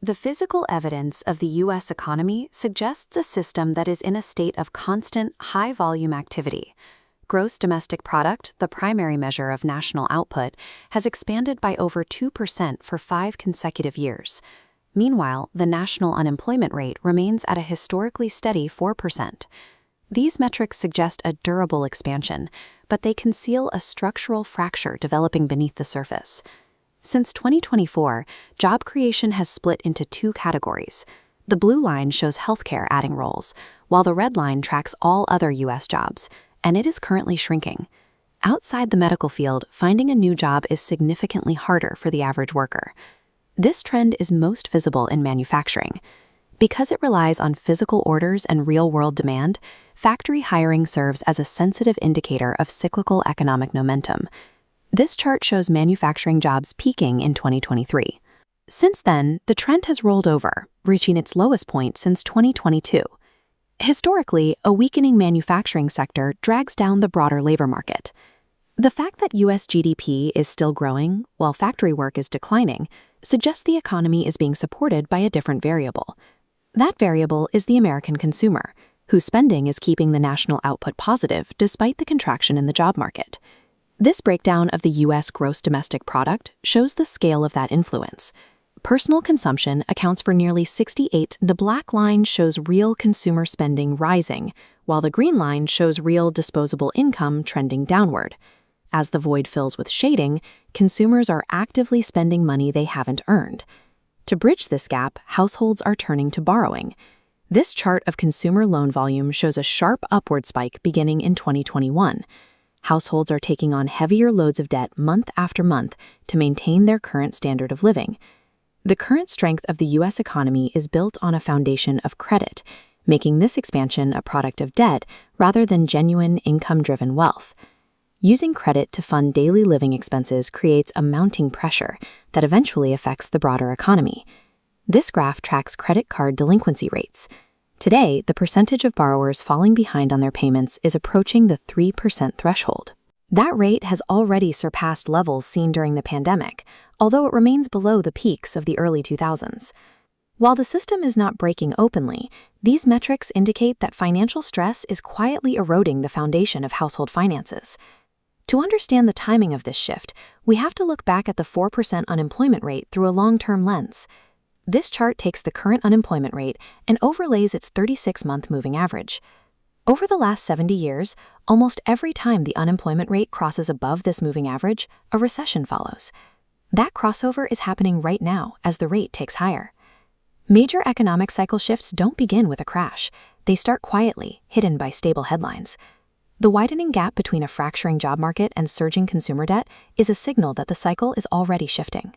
The physical evidence of the U.S. economy suggests a system that is in a state of constant, high-volume activity. Gross domestic product, the primary measure of national output, has expanded by over 2% for 5 consecutive years. Meanwhile, the national unemployment rate remains at a historically steady 4%. These metrics suggest a durable expansion, but they conceal a structural fracture developing beneath the surface. Since 2024, job creation has split into 2 categories. The blue line shows healthcare adding roles, while the red line tracks all other U.S. jobs, and it is currently shrinking. Outside the medical field, finding a new job is significantly harder for the average worker. This trend is most visible in manufacturing. Because it relies on physical orders and real-world demand, factory hiring serves as a sensitive indicator of cyclical economic momentum. This chart shows manufacturing jobs peaking in 2023. Since then, the trend has rolled over, reaching its lowest point since 2022. Historically, a weakening manufacturing sector drags down the broader labor market. The fact that U.S. GDP is still growing while factory work is declining suggests the economy is being supported by a different variable. That variable is the American consumer, whose spending is keeping the national output positive despite the contraction in the job market. This breakdown of the U.S. gross domestic product shows the scale of that influence. Personal consumption accounts for nearly 68%. The black line shows real consumer spending rising, while the green line shows real disposable income trending downward. As the void fills with shading, consumers are actively spending money they haven't earned. To bridge this gap, households are turning to borrowing. This chart of consumer loan volume shows a sharp upward spike beginning in 2021. Households are taking on heavier loads of debt month after month to maintain their current standard of living. The current strength of the U.S. economy is built on a foundation of credit, making this expansion a product of debt rather than genuine income-driven wealth. Using credit to fund daily living expenses creates a mounting pressure that eventually affects the broader economy. This graph tracks credit card delinquency rates. Today, the percentage of borrowers falling behind on their payments is approaching the 3% threshold. That rate has already surpassed levels seen during the pandemic, although it remains below the peaks of the early 2000s. While the system is not breaking openly, these metrics indicate that financial stress is quietly eroding the foundation of household finances. To understand the timing of this shift, we have to look back at the 4% unemployment rate through a long-term lens. This chart takes the current unemployment rate and overlays its 36-month moving average. Over the last 70 years, almost every time the unemployment rate crosses above this moving average, a recession follows. That crossover is happening right now as the rate ticks higher. Major economic cycle shifts don't begin with a crash. They start quietly, hidden by stable headlines. The widening gap between a fracturing job market and surging consumer debt is a signal that the cycle is already shifting.